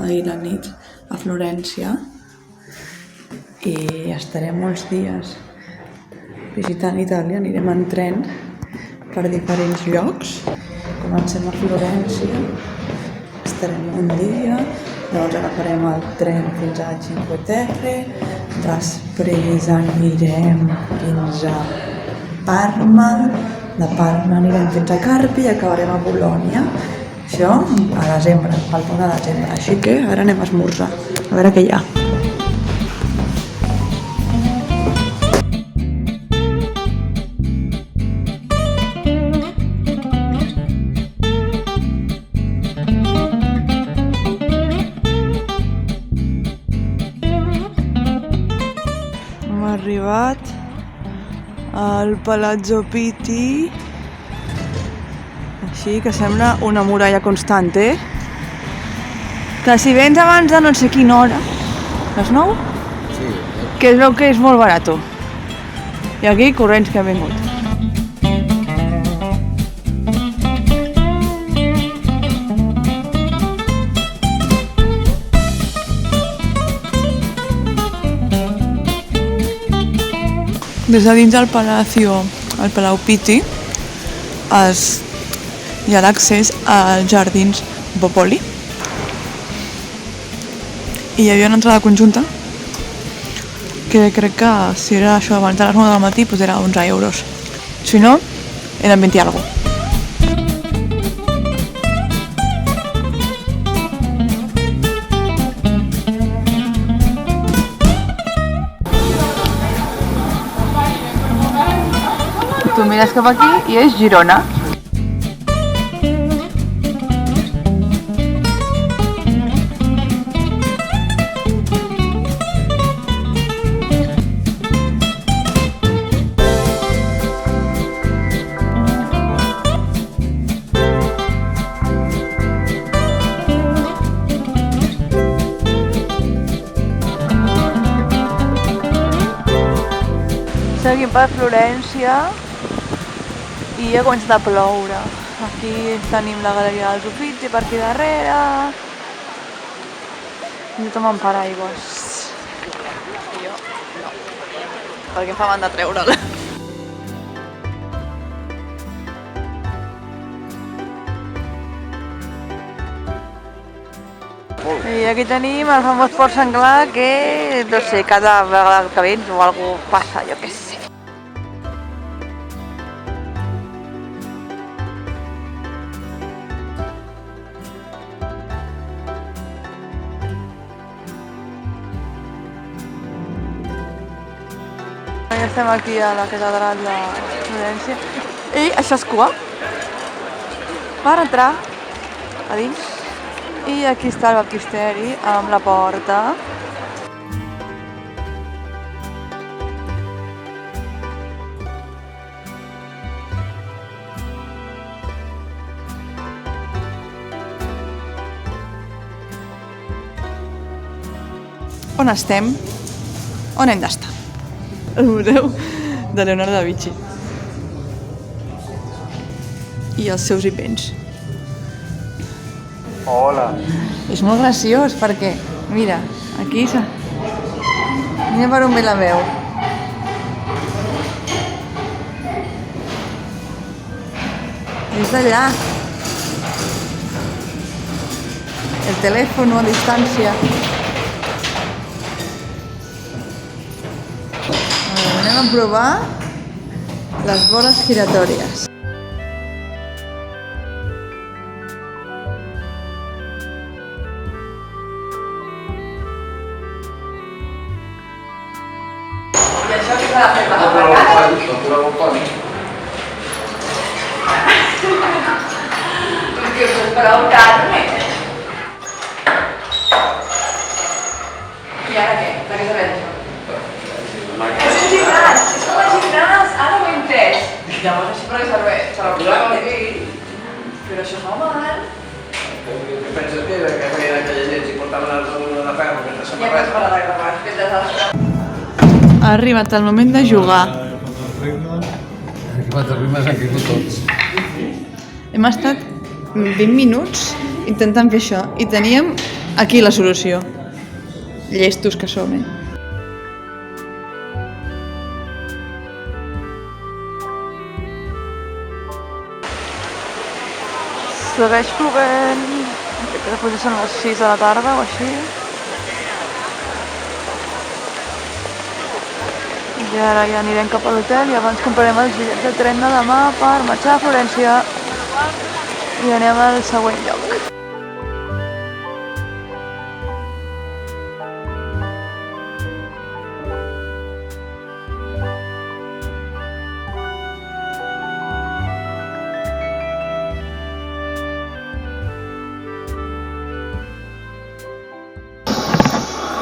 ahir la nit a Florència i estarem molts dies visitant Itàlia. Anirem en tren per diferents llocs. Comencem a Florència, estarem un dia, llavors agafarem el tren fins a Cinque Terre, després anirem fins a Parma, de Parma anirem fins a Carpi i acabarem a Bolònia. Això a desembre, al pont de desembre. Així que ara anem a esmorzar, a veure què hi ha. Hem arribat al Palazzo Pitti, així que sembla una muralla constant, que si vens abans de no sé quina hora, les 9, sí, que es veu que és molt barat. I aquí corrents que hem vingut. Des de dins del Palau Pitti, hi ha l'accés als jardins Bopoli. I hi havia una entrada conjunta que crec que si era això abans de les 9 del matí pues era 11 euros. Si no, eren 20 i alguna. Tu mires cap aquí i és Girona. Seguim per Florència i ha començat a ploure. Aquí tenim la galeria dels Uffizi per aquí darrere. I tothom amb paraigües. Jo no, perquè em fa mandar a treure'l. I aquí tenim el famós Port Senglar que, no sé, cada vegada que vens o algú passa, jo què sé. Ja estem aquí a la catedral de Florència i això és cua per entrar a dins. I aquí està el baptisteri amb la porta. On estem? On hem d'estar? El Museu de Leonardo da Vinci i els seus invents. Hola. És molt graciós perquè, mira, aquí mira per on ve la veu. És d'allà. El telèfon a distància. Anem a provar les boles giratòries. I això què s'ha de fer per la vegada? Perquè us espereu carne. I ara què? De què serveix això? És un gimnàs! És com un gimnàs! Ara ho he entès! Llavors així per què serveix? Se la posava aquí. Però això fa mal. Què penses que era? Que feien aquella gent si portaven el de ferro aquesta samarreta? Ja t'has parat de gravar, que t'has d'esperar. Ha arribat el moment de jugar. Quatre rimes han caigut tots. Hem estat 20 minuts intentant fer això i teníem Aquí la solució. Llestos que som, Segueix plovent. Crec que potser són les 6 de la tarda o així. I ara ja anirem cap a l'hotel i abans comprarem els bitllets de tren de demà per marxar a Florència i anem al següent lloc.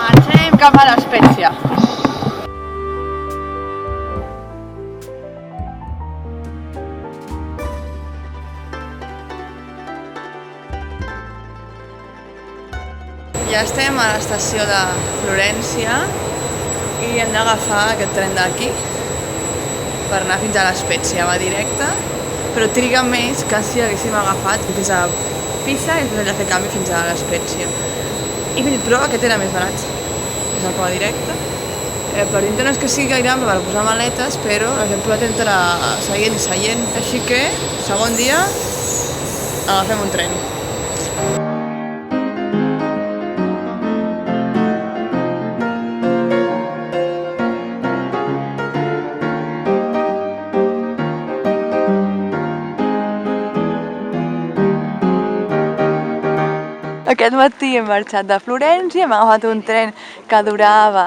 Marxem cap a l'Espècia. Ja estem a l'estació de Florència i hem d'agafar aquest tren d'aquí per anar fins a l'Espècia. Va directe, però triga més que si haguéssim agafat fins a Pisa i després hem de fer canvi fins a l'Espècia. Però aquest era més barat, és el que va directe. Per dintre no és que sigui gaire ample per posar maletes, però hem provat entre seient i seient. Així que, segon dia, agafem un tren. Aquest matí hem marxat de Florència, hem agafat un tren que durava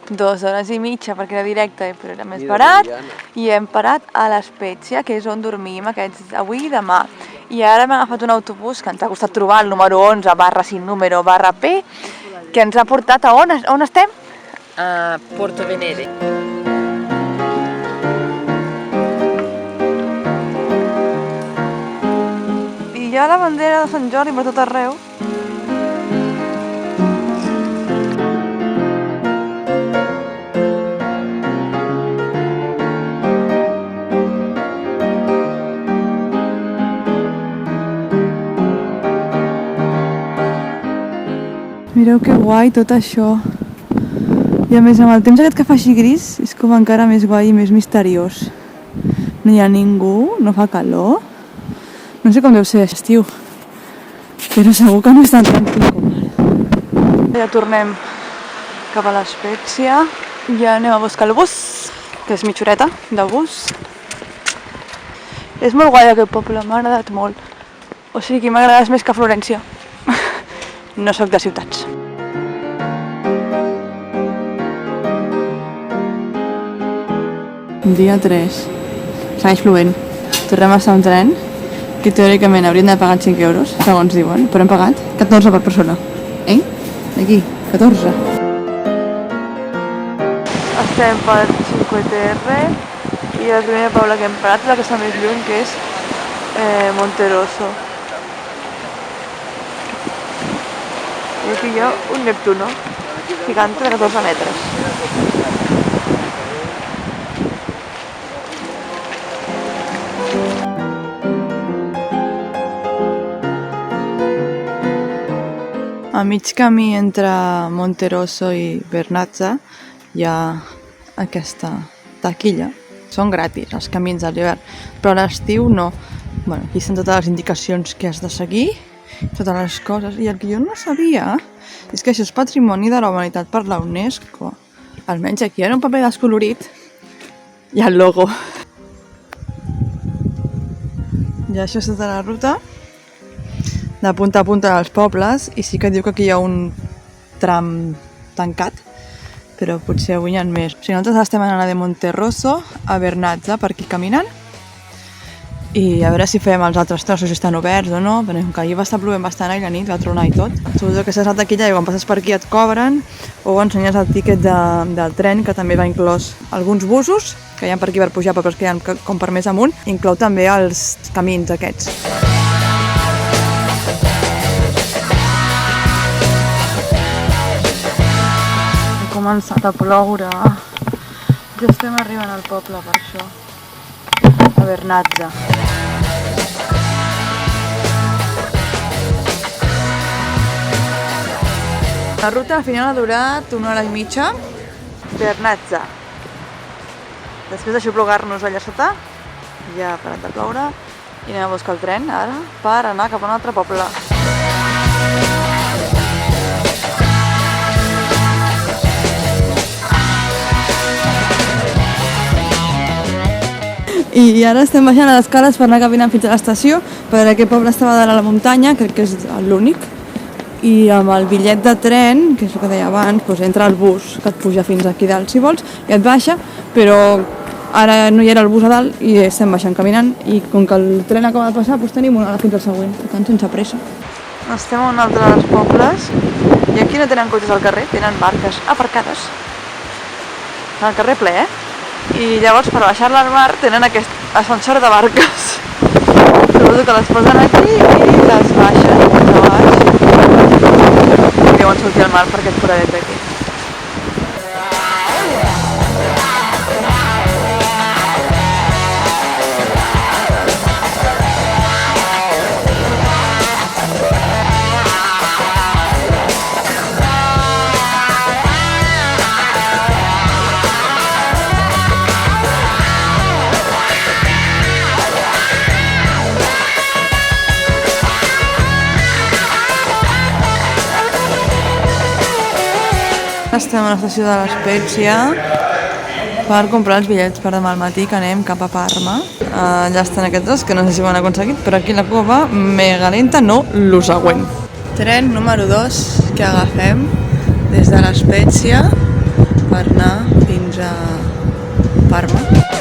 2 hores i mitja perquè era directe però era més barat i hem parat a l'Espècia, que és on dormim avui i demà. I ara hem agafat un autobús que ens ha costat trobar el número 11/P, que ens ha portat a on estem? A Porto Venere. I hi ha la bandera de Sant Jordi per tot arreu. Mireu que guai tot això. I a més amb el temps aquest que fa així gris és com encara més guai i més misteriós. No hi ha ningú, no fa calor. No sé com deu ser estiu, però segur que no és tan tranquil com ara. Ja tornem cap a l'Espècia. Ja anem a buscar el bus, que és mitja horeta de bus. És molt guai aquest poble, m'ha agradat molt. O sigui que m'ha agradat més que Florència. No sóc de ciutats. Dia 3. Segueix plovent. Tornem a estar un tren que teòricament hauríem de pagar 5 euros, segons diuen, però hem pagat 14 per persona. Aquí, 14. Estem per Cinque Terre i la primera poble que hem parat és la que està més lluny, que és Monterosso. I aquí hi ha un Neptuno, gigante de 14 metres. A mig camí entre Monterosso i Vernazza hi ha aquesta taquilla. Són gratis els camins a l'hivern, però a l'estiu no. Bueno, aquí estan totes les indicacions que has de seguir, totes les coses. I el que jo no sabia és que això és Patrimoni de la Humanitat per la UNESCO. Almenys aquí era un paper descolorit i el logo. I això és tota la ruta de punta a punta dels pobles, i sí que diu que aquí hi ha un tram tancat, però potser avui n'hi ha més. O sigui, nosaltres estem anant de Monterosso a Vernazza per aquí caminant, i a veure si fem els altres trossos si estan oberts o no, perquè que ahir va estar plovent bastant ahir la nit, va tronar i tot. Suposo que s'ha saltat taquilla i quan passes per aquí et cobren, o ensenyes el tíquet del tren, que també va inclòs alguns busos, que hi ha per aquí per pujar, però que hi ha com per més amunt, inclou també els camins aquests. Ha començat a ploure. Ja estem arribant al poble per això, a Vernazza. La ruta al final ha durat 1 hora i mitja per Nazza. Després d'aixoplugar-nos allà sota, ja ha parat de ploure i anem a buscar el tren ara per anar cap a un altre poble. I ara estem baixant a les escales per anar caminant fins a l'estació, perquè aquest poble estava dalt a la muntanya, crec que és l'únic, i amb el bitllet de tren, que és el que deia abans, doncs entra el bus que et puja fins aquí dalt si vols i et baixa, però ara no hi era el bus a dalt i estem baixant caminant i com que el tren acaba de passar doncs tenim una hora fins al següent, per tant sense pressa. Estem a un altre dels pobles i aquí no tenen cotxes al carrer, tenen barques aparcades. El carrer ple, I llavors per baixar-la al mar tenen aquest ascensor de barques. Suposo que les posen aquí i les baixen fins a baix. I deuen sortir al mar per aquest foradet d'aquí. Estem a l'estació de l'Espezia per comprar els bitllets per demà al matí que anem cap a Parma. Ja estan aquests dos, que no sé si ho han aconseguit, però aquí la cua va mega lenta, no lo següent. Tren número 2 que agafem des de l'Espezia per anar fins a Parma.